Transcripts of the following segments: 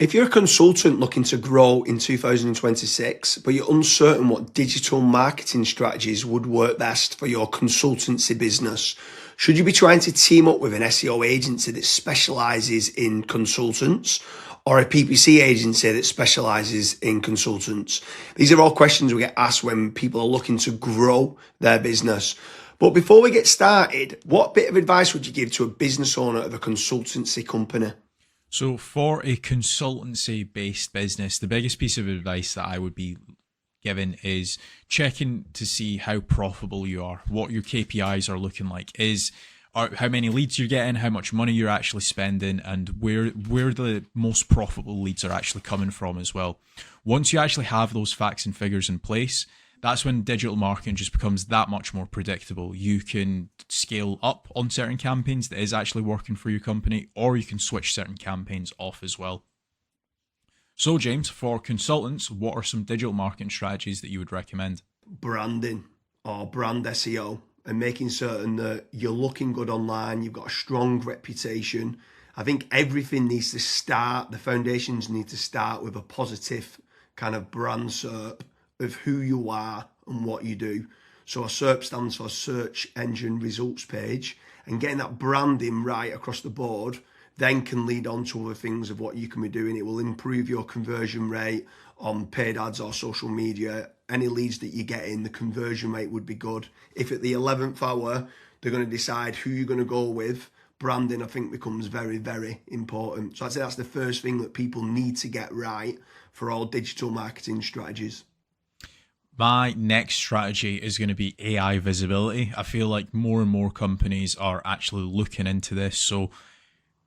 If you're a consultant looking to grow in 2026, but you're uncertain what digital marketing strategies would work best for your consultancy business, should you be trying to team up with an SEO agency that specializes in consultants or a PPC agency that specializes in consultants? These are all questions we get asked when people are looking to grow their business. But before we get started, what bit of advice would you give to a business owner of a consultancy company? So for a consultancy based business, the biggest piece of advice that I would be given is checking to see how profitable you are, what your KPIs are looking like, how many leads you're getting, how much money you're actually spending, and where the most profitable leads are actually coming from as well. Once you actually have those facts and figures in place, that's when digital marketing just becomes that much more predictable. You can scale up on certain campaigns that is actually working for your company, or you can switch certain campaigns off as well. So James, for consultants, what are some digital marketing strategies that you would recommend? Branding or brand SEO, and making certain that you're looking good online, you've got a strong reputation. I think everything needs to start, the foundations need to start with a positive kind of brand SERP of who you are and what you do. So a SERP stands for search engine results page, and getting that branding right across the board then can lead on to other things of what you can be doing. It will improve your conversion rate on paid ads or social media. Any leads that you get in, the conversion rate would be good. If at the 11th hour they're going to decide who you're going to go with, branding I think becomes very, very important. So I'd say that's the first thing that people need to get right for all digital marketing strategies. My next strategy is going to be AI visibility. I feel like more and more companies are actually looking into this. So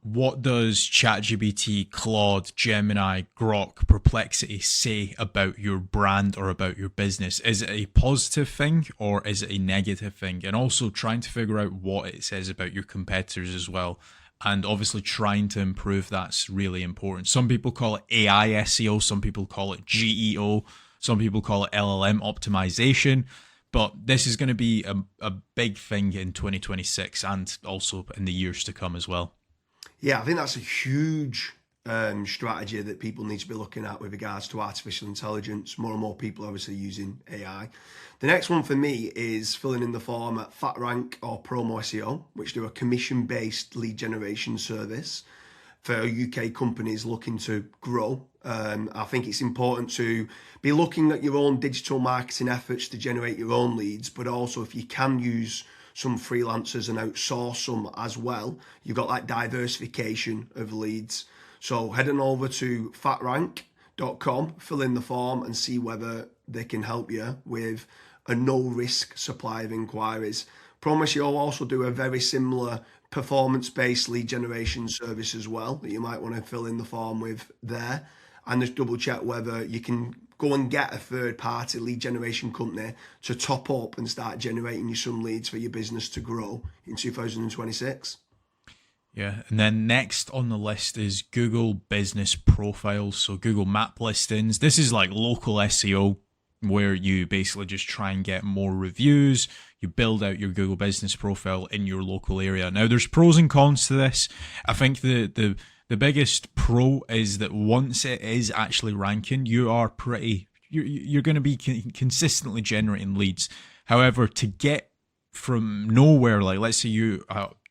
what does ChatGPT, Claude, Gemini, Grok, Perplexity say about your brand or about your business? Is it a positive thing or is it a negative thing? And also trying to figure out what it says about your competitors as well. And obviously trying to improve that's really important. Some people call it AI SEO, some people call it GEO, some people call it LLM optimization. But this is going to be a big thing in 2026 and also in the years to come as well. Yeah, I think that's a huge strategy that people need to be looking at with regards to artificial intelligence. More and more people are obviously using AI. The next one for me is filling in the form at FatRank or Promo SEO, which do a commission-based lead generation service for UK companies looking to grow. I think it's important to be looking at your own digital marketing efforts to generate your own leads, but also if you can use some freelancers and outsource some as well, you've got that diversification of leads. So head on over to fatrank.com, fill in the form and see whether they can help you with a no risk supply of inquiries. Promise you'll also do a very similar performance-based lead generation service as well that you might want to fill in the form with there, and just double check whether you can go and get a third-party lead generation company to top up and start generating you some leads for your business to grow in 2026. Yeah, and then next on the list is Google Business Profiles, so Google Map listings. This is like local SEO where you basically just try and get more reviews. You build out your Google Business Profile in your local area. Now, there's pros and cons to this. I think the biggest pro is that once it is actually ranking, you're going to be consistently generating leads. However, to get from nowhere, like let's say you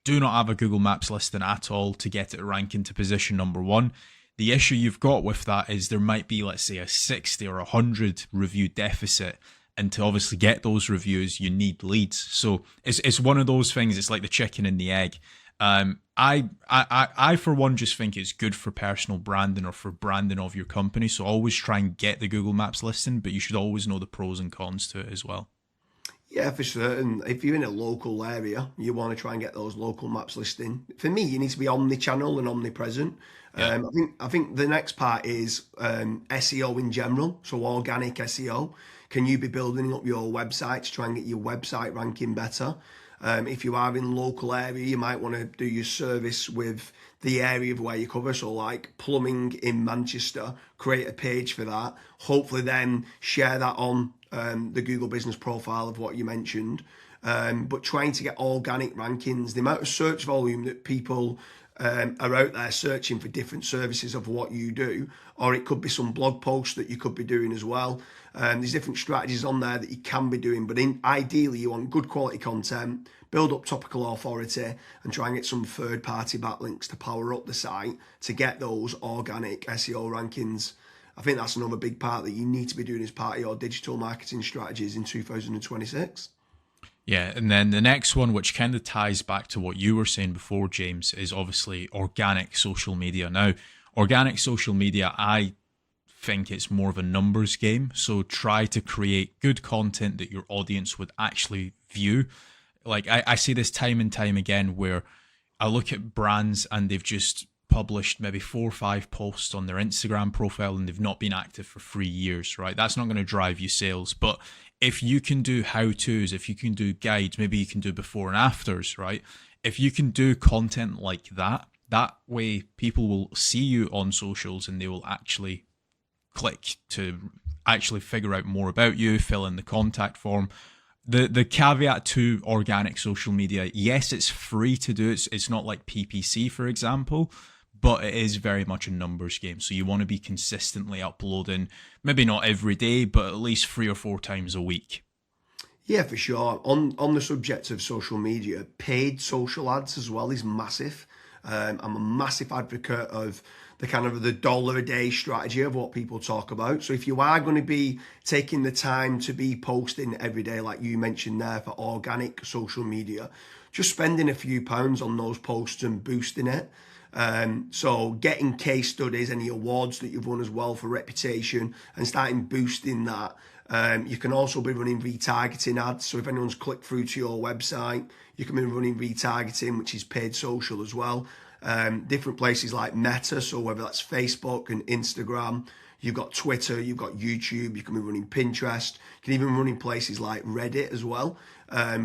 do not have a Google Maps listing at all, to get it ranking to position number one, the issue you've got with that is there might be, let's say, a 60 or 100 review deficit. And to obviously get those reviews, you need leads. So it's one of those things. It's like the chicken and the egg. I for one just think it's good for personal branding or for branding of your company. So always try and get the Google Maps listing, but you should always know the pros and cons to it as well. Yeah, for certain. If you're in a local area, you want to try and get those local maps listing. For me, you need to be omni-channel and omnipresent. Yeah. I think the next part is SEO in general, so organic SEO. Can you be building up your website to try and get your website ranking better? If you are in local area, you might want to do your service with the area of where you cover. So like plumbing in Manchester, create a page for that. Hopefully then share that on the Google Business Profile of what you mentioned. But trying to get organic rankings, the amount of search volume that people are out there searching for different services of what you do, or it could be some blog posts that you could be doing as well. There's different strategies on there that you can be doing, but ideally you want good quality content, build up topical authority, and try and get some third-party backlinks to power up the site to get those organic SEO rankings. I think that's another big part that you need to be doing as part of your digital marketing strategies in 2026. Yeah, and then the next one, which kind of ties back to what you were saying before, James, is obviously organic social media. Now, organic social media, I think it's more of a numbers game. So try to create good content that your audience would actually view. Like I see this time and time again where I look at brands and they've just published maybe 4 or 5 posts on their Instagram profile and they've not been active for 3 years, right? That's not going to drive you sales. But if you can do how-tos, if you can do guides, maybe you can do before and afters, right? If you can do content like that, that way people will see you on socials and they will actually click to actually figure out more about you, fill in the contact form. The caveat to organic social media, yes, it's free to do. It's not like PPC, for example, but it is very much a numbers game. So you want to be consistently uploading, maybe not every day, but at least 3 or 4 times a week. Yeah, for sure. On the subject of social media, paid social ads as well is massive. I'm a massive advocate of the kind of the dollar a day strategy of what people talk about. So if you are going to be taking the time to be posting every day, like you mentioned there, for organic social media, just spending a few pounds on those posts and boosting it. So getting case studies, any awards that you've won as well for reputation, and starting boosting that. You can also be running retargeting ads. So if anyone's clicked through to your website, you can be running retargeting, which is paid social as well. Different places like Meta, so whether that's Facebook and Instagram, you've got Twitter, you've got YouTube, you can be running Pinterest, you can even run in places like Reddit as well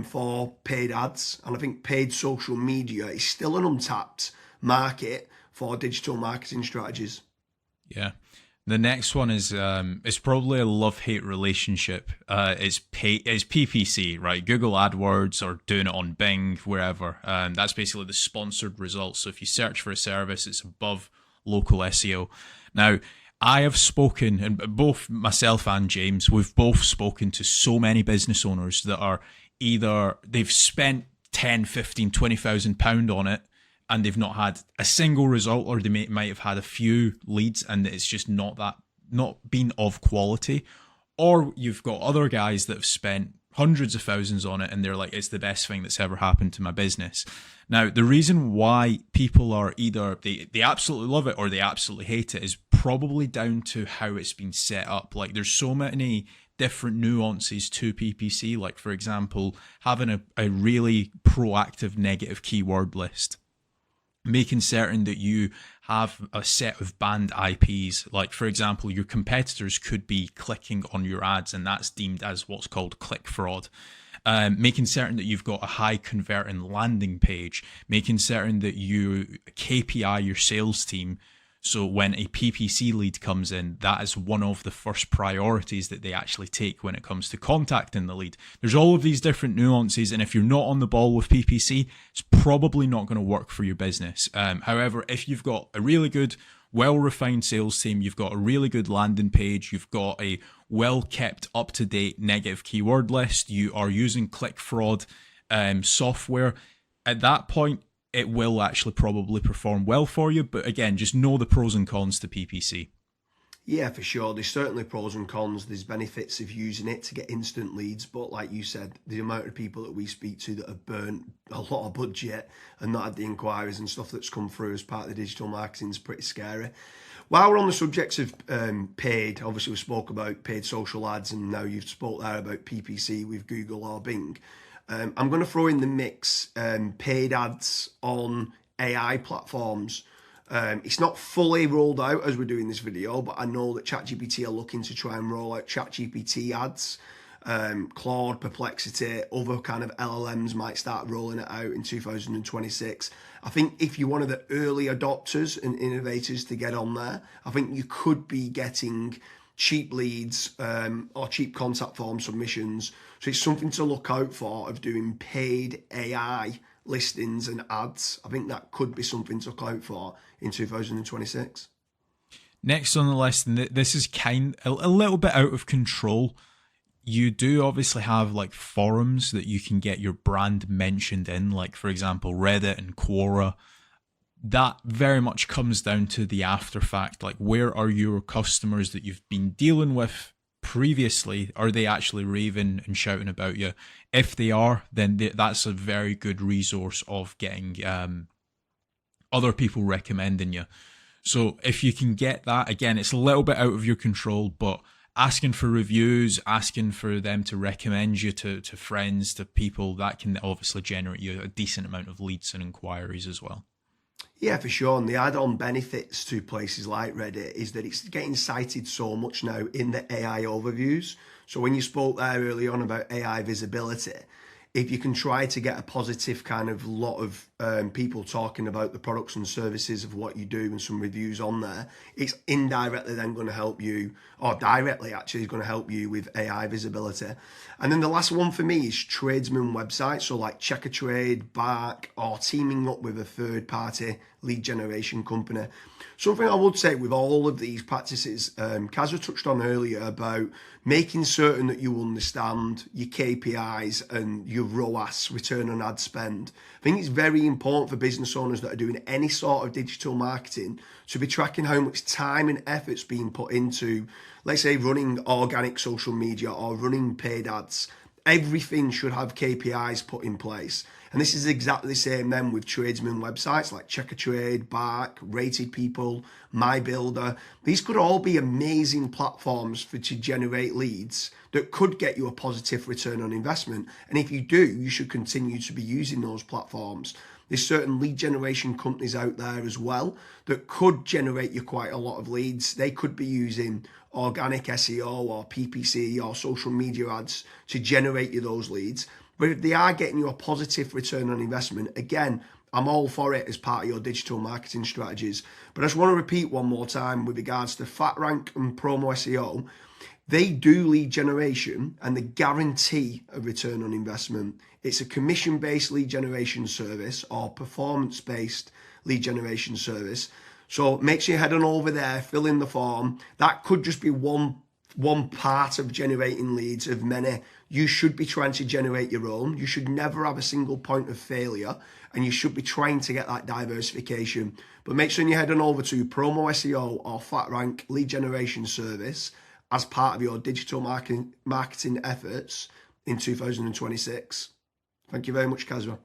for paid ads. And I think paid social media is still an untapped market for digital marketing strategies. Yeah. The next one is it's probably a love-hate relationship. It's PPC, right? Google AdWords or doing it on Bing, wherever. That's basically the sponsored results. So if you search for a service, it's above local SEO. Now, I have spoken, and both myself and James, we've both spoken to so many business owners that are either they've spent 10, 15, 20,000 pound on it, and they've not had a single result, or they might have had a few leads and it's just not been of quality. Or you've got other guys that have spent hundreds of thousands on it and they're like, it's the best thing that's ever happened to my business. Now, the reason why people are either they absolutely love it or they absolutely hate it is probably down to how it's been set up. Like there's so many different nuances to PPC, like for example, having a really proactive negative keyword list, making certain that you have a set of banned IPs. Like, for example, your competitors could be clicking on your ads and that's deemed as what's called click fraud. Making certain that you've got a high converting landing page, making certain that you KPI your sales team. So when a PPC lead comes in, that is one of the first priorities that they actually take when it comes to contacting the lead. There's all of these different nuances, and if you're not on the ball with PPC, it's probably not going to work for your business. However, if you've got a really good, well-refined sales team, you've got a really good landing page, you've got a well-kept, up-to-date negative keyword list, you are using click fraud software, at that point, it will actually probably perform well for you. But again, just know the pros and cons to PPC. Yeah, for sure. There's certainly pros and cons. There's benefits of using it to get instant leads. But like you said, the amount of people that we speak to that have burnt a lot of budget and not had the inquiries and stuff that's come through as part of the digital marketing is pretty scary. While we're on the subject of paid, obviously we spoke about paid social ads and now you've spoke there about PPC with Google or Bing. I'm going to throw in the mix paid ads on AI platforms. It's not fully rolled out as we're doing this video, but I know that ChatGPT are looking to try and roll out ChatGPT ads. Claude, Perplexity, other kind of LLMs might start rolling it out in 2026. I think if you're one of the early adopters and innovators to get on there, I think you could be getting cheap leads or cheap contact form submissions. So it's something to look out for of doing paid AI listings and ads. I think that could be something to look out for in 2026. Next on the list, and this is a little bit out of control. You do obviously have like forums that you can get your brand mentioned in, like for example Reddit and Quora. That very much comes down to the after fact, like where are your customers that you've been dealing with previously? Are they actually raving and shouting about you? If they are, then that's a very good resource of getting other people recommending you. So if you can get that, again, it's a little bit out of your control, but asking for reviews, asking for them to recommend you to friends, to people, that can obviously generate you a decent amount of leads and inquiries as well. Yeah, for sure. And the add-on benefits to places like Reddit is that it's getting cited so much now in the AI overviews. So when you spoke there early on about AI visibility, if you can try to get a positive kind of lot of people talking about the products and services of what you do and some reviews on there, it's indirectly then going to help you, or directly actually is going to help you with AI visibility. And then the last one for me is tradesman websites. So like Checkatrade, Bark, or teaming up with a third party lead generation company. Something I would say with all of these practices, Kazza touched on earlier about making certain that you understand your KPIs and your ROAS, return on ad spend. I think it's very important for business owners that are doing any sort of digital marketing to be tracking how much time and effort's being put into, let's say, running organic social media or running paid ads. Everything should have KPIs put in place. And this is exactly the same then with tradesman websites like Checkatrade, Bark, Rated People, MyBuilder. These could all be amazing platforms to generate leads that could get you a positive return on investment. And if you do, you should continue to be using those platforms. There's certain lead generation companies out there as well that could generate you quite a lot of leads. They could be using organic SEO or PPC or social media ads to generate you those leads. But if they are getting you a positive return on investment, again, I'm all for it as part of your digital marketing strategies. But I just want to repeat one more time with regards to FatRank and Promo SEO. They do lead generation and they guarantee a return on investment. It's a commission-based lead generation service or performance-based lead generation service. So make sure you head on over there, fill in the form. That could just be one part of generating leads of many. You should be trying to generate your own. You should never have a single point of failure, and you should be trying to get that diversification. But make sure you head on over to Promo SEO or FatRank lead generation service as part of your digital marketing efforts in 2026. Thank you very much, Kazra.